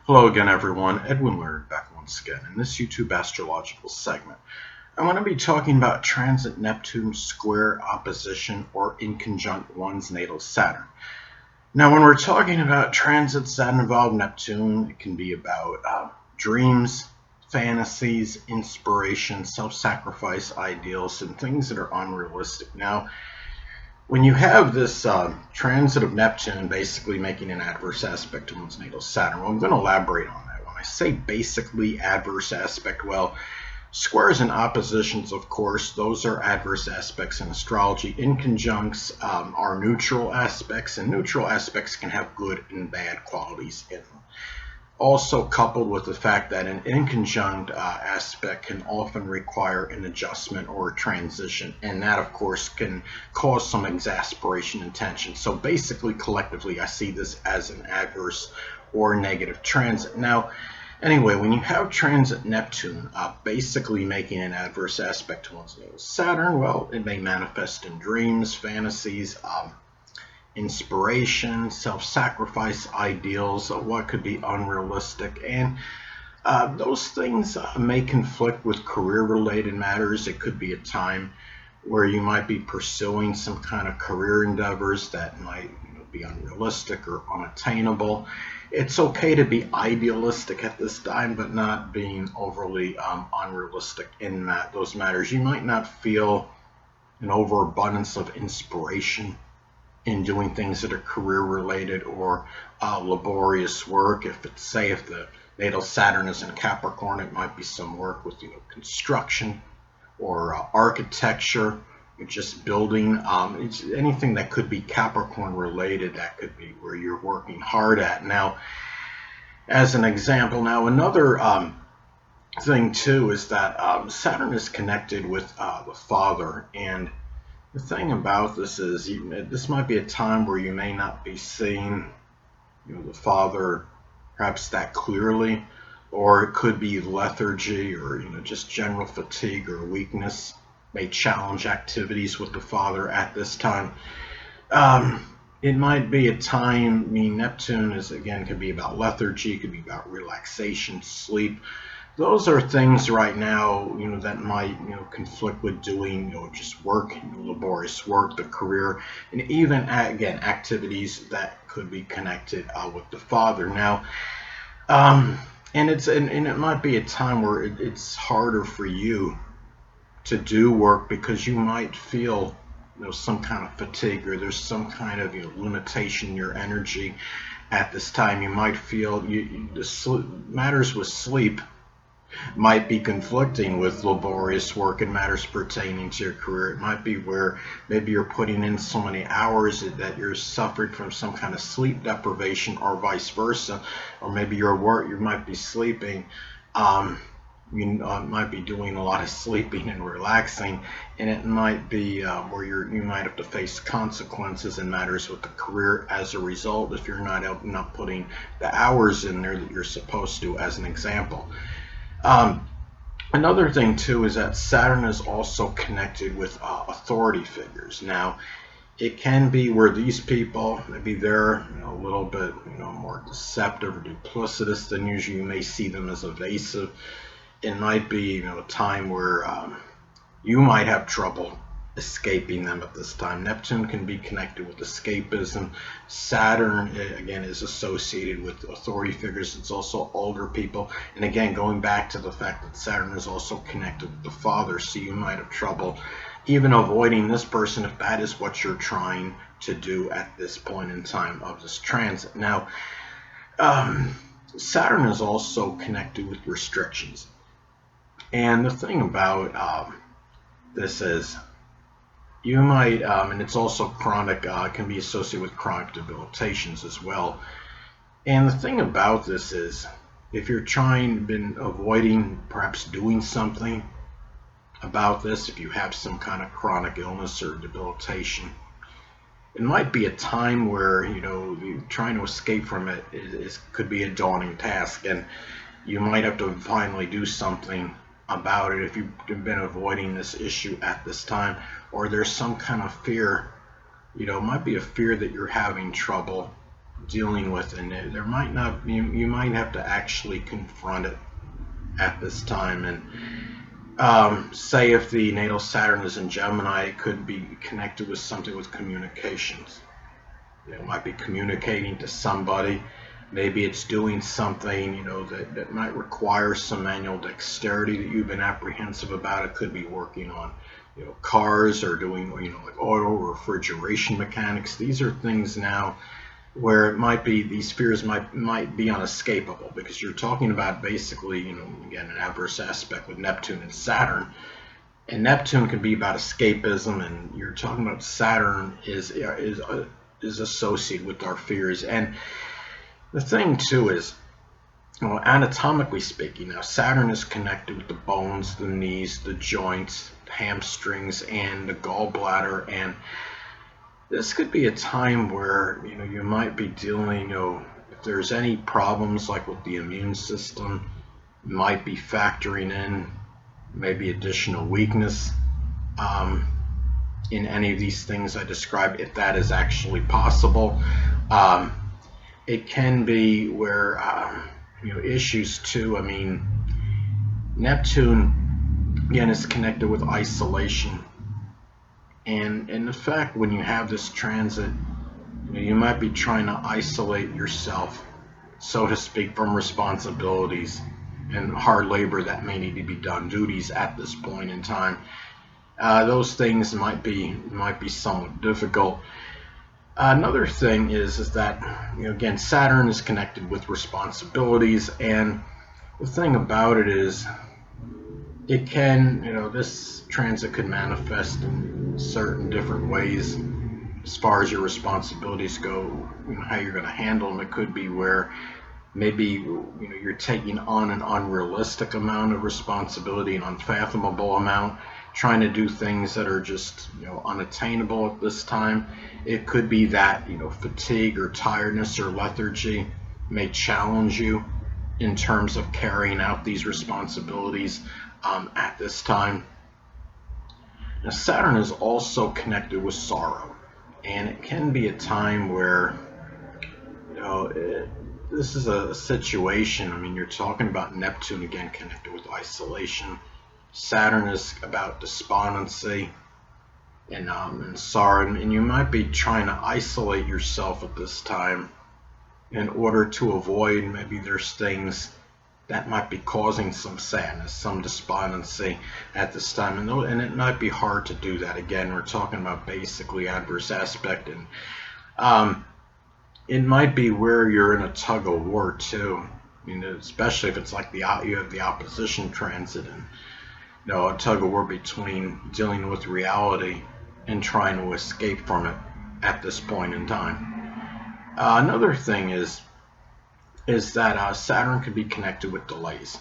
Hello again, everyone. Edwin Learnard back once again in this YouTube astrological segment. I'm going to be talking about transit Neptune square opposition or inconjunct one's natal Saturn. Now, when we're talking about transits that involve Neptune, it can be about dreams, fantasies, inspiration, self-sacrifice ideals, and things that are unrealistic. Now, when you have this transit of Neptune basically making an adverse aspect to one's natal Saturn, well, I'm going to elaborate on that. When I say basically adverse aspect, well, squares and oppositions, of course, those are adverse aspects in astrology. Inconjuncts are neutral aspects, and neutral aspects can have good and bad qualities in them. Also coupled with the fact that an inconjunct aspect can often require an adjustment or a transition, and that of course can cause some exasperation and tension. So basically, collectively, I see this as an adverse or negative transit. Now, anyway, when you have transit Neptune basically making an adverse aspect to one's natal Saturn, well, it may manifest in dreams, fantasies, inspiration, self-sacrifice ideals, what could be unrealistic, and those things may conflict with career-related matters. It could be a time where you might be pursuing some kind of career endeavors that might be unrealistic or unattainable. It's okay to be idealistic at this time, but not being overly unrealistic in those matters. You might not feel an overabundance of inspiration in doing things that are career related or laborious work. If the natal Saturn is in Capricorn, it might be some work with construction or architecture, or just building. It's anything that could be Capricorn related, that could be where you're working hard at. Now, as an example, now another thing too is that Saturn is connected with the father, and the thing about this is this might be a time where you may not be seeing the father perhaps that clearly, or it could be lethargy or just general fatigue or weakness may challenge activities with the father at this time. It might be a time, Neptune is again could be about lethargy, could be about relaxation, sleep. Those are things right now, that might, conflict with doing, just work, laborious work, the career, and even again activities that could be connected with the father. Now, and it might be a time where it's harder for you to do work because you might feel, some kind of fatigue, or there's some kind of limitation in your energy at this time. You might feel matters with sleep might be conflicting with laborious work and matters pertaining to your career. It might be where maybe you're putting in so many hours that you're suffering from some kind of sleep deprivation, or vice versa. Or maybe your work, you might be sleeping, you might be doing a lot of sleeping and relaxing, and it might be where you might have to face consequences and matters with the career as a result if you're not putting the hours in there that you're supposed to, as an example. Another thing too is that Saturn is also connected with authority figures. Now, it can be where these people, maybe they're a little bit more deceptive or duplicitous than usual. You may see them as evasive. It might be a time where you might have trouble escaping them at this time. Neptune can be connected with escapism. Saturn, again, is associated with authority figures. It's also older people. And again, going back to the fact that Saturn is also connected with the father, so you might have trouble even avoiding this person if that is what you're trying to do at this point in time of this transit. Now, Saturn is also connected with restrictions. And the thing about this is, you might, and it's also chronic, can be associated with chronic debilitations as well. And the thing about this is, if you're been avoiding perhaps doing something about this, if you have some kind of chronic illness or debilitation, it might be a time where, trying to escape from it could be a daunting task, and you might have to finally do something about it if you've been avoiding this issue at this time, or there's some kind of fear, it might be a fear that you're having trouble dealing with, and there might not, you might have to actually confront it at this time. And say if the natal Saturn is in Gemini, it could be connected with something with communications. It might be communicating to somebody. Maybe it's doing something, that might require some manual dexterity that you've been apprehensive about. It could be working on, cars, or doing, like auto refrigeration mechanics. These are things now where it might be, these fears might be unescapable, because you're talking about basically, again, an adverse aspect with Neptune and Saturn. And Neptune can be about escapism, and you're talking about Saturn is associated with our fears. And the thing too is, anatomically speaking, now Saturn is connected with the bones, the knees, the joints, the hamstrings, and the gallbladder. And this could be a time where you might be dealing, if there's any problems like with the immune system, might be factoring in maybe additional weakness in any of these things I described, if that is actually possible. It can be where issues too. I mean, Neptune again is connected with isolation. And in fact, when you have this transit, you might be trying to isolate yourself, so to speak, from responsibilities and hard labor that may need to be done, duties at this point in time. Those things might be somewhat difficult. Another thing is that, again, Saturn is connected with responsibilities, and the thing about it is, it can, this transit could manifest in certain different ways as far as your responsibilities go, how you're going to handle them. It could be where maybe, you're taking on an unrealistic amount of responsibility, an unfathomable amount, trying to do things that are just, unattainable at this time. It could be that, fatigue or tiredness or lethargy may challenge you in terms of carrying out these responsibilities at this time. Now, Saturn is also connected with sorrow, and it can be a time where, this is a situation. I mean, you're talking about Neptune again connected with isolation. Saturn is about despondency and sorrow, and you might be trying to isolate yourself at this time in order to avoid, maybe there's things that might be causing some sadness, some despondency at this time, and it might be hard to do that. Again, we're talking about basically adverse aspect, and it might be where you're in a tug of war too. Especially if it's like you have the opposition transit, and a tug of war between dealing with reality and trying to escape from it at this point in time. Another thing is that Saturn could be connected with delays.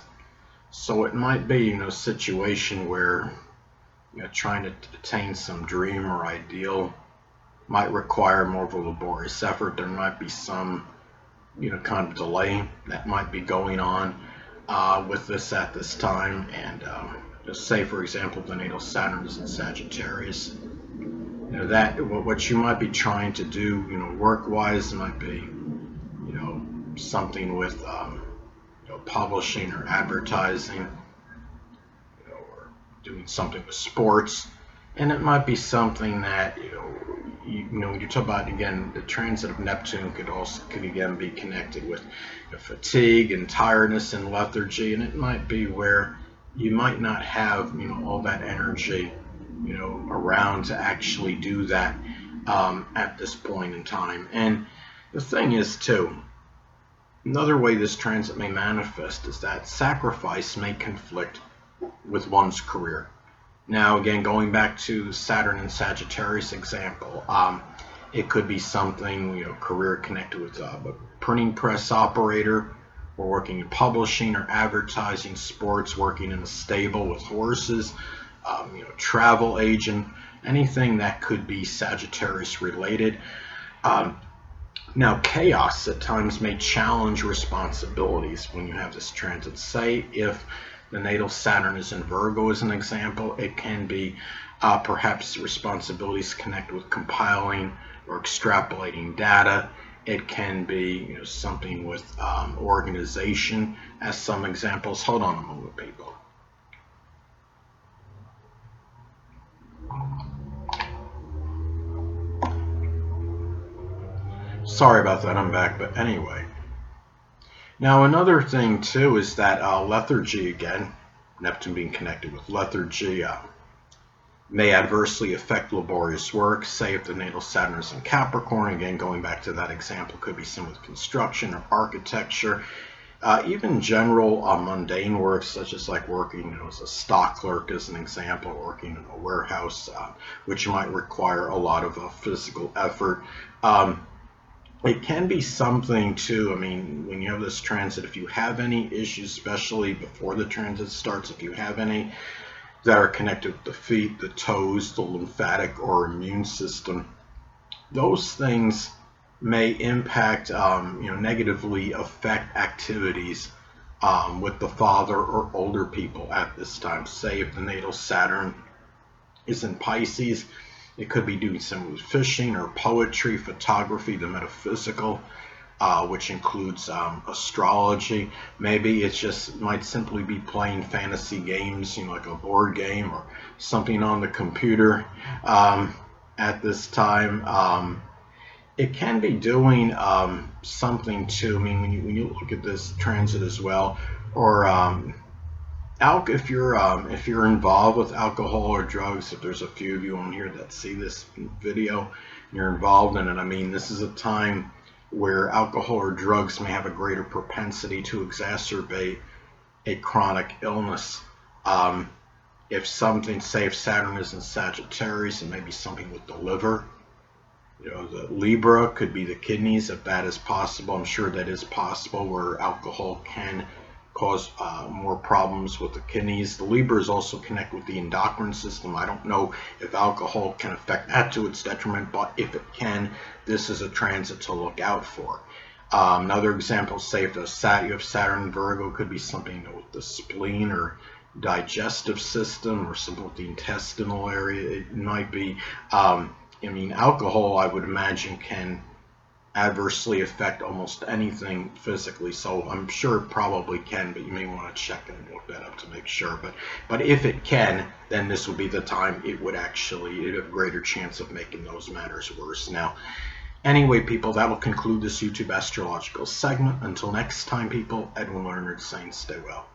So it might be, a situation where, trying to attain some dream or ideal might require more of a laborious effort. There might be some, kind of delay that might be going on with this at this time. And just say, for example, the natal Saturn is in Sagittarius. That what you might be trying to do, work-wise, might be, something with publishing or advertising, or doing something with sports. And it might be something that when you talk about, again, the transit of Neptune could again be connected with fatigue and tiredness and lethargy, and it might be where you might not have all that energy around to actually do that at this point in time. And the thing is too, another way this transit may manifest is that sacrifice may conflict with one's career. Now, again, going back to Saturn and Sagittarius example, it could be something, career connected with a printing press operator, or working in publishing or advertising, sports, working in a stable with horses, travel agent, anything that could be Sagittarius related. Now, chaos at times may challenge responsibilities when you have this transit. Say if the natal Saturn is in Virgo as an example, it can be perhaps responsibilities connected with compiling or extrapolating data, It can be something with organization, as some examples. Hold on a moment, people. Sorry about that, I'm back. But anyway, now another thing too is that lethargy, again, Neptune being connected with lethargy, may adversely affect laborious work. Say if the natal Saturn is in Capricorn, again going back to that example, could be similar with construction or architecture, even general mundane work such as like working as a stock clerk, as an example, working in a warehouse, which might require a lot of physical effort. It can be something too. I mean, when you have this transit, if you have any issues, especially before the transit starts, if you have any that are connected with the feet, the toes, the lymphatic or immune system, those things may impact, negatively affect activities with the father or older people at this time. Say if the natal Saturn is in Pisces, it could be doing some with fishing or poetry, photography, the metaphysical, which includes astrology. Maybe it just might simply be playing fantasy games, like a board game or something on the computer at this time. It can be doing something too. I mean, when you look at this transit as well, or if you're involved with alcohol or drugs, if there's a few of you on here that see this video, and you're involved in it, I mean, this is a time where alcohol or drugs may have a greater propensity to exacerbate a chronic illness. If something, say if Saturn is in Sagittarius, and maybe something with the liver, the Libra could be the kidneys, if that is possible. I'm sure that is possible, where alcohol can cause more problems with the kidneys. The Libra is also connected with the endocrine system. I don't know if alcohol can affect that to its detriment, but if it can, this is a transit to look out for. Another example, say if you have Saturn in Virgo, could be something with the spleen or digestive system, or something with the intestinal area. It might be, alcohol, I would imagine, can adversely affect almost anything physically, so I'm sure it probably can, but you may want to check and look that up to make sure. But if it can, then this would be the time it would actually have a greater chance of making those matters worse. Now, anyway, people, that will conclude this YouTube astrological segment. Until next time, people, Edwin Learnard saying stay well.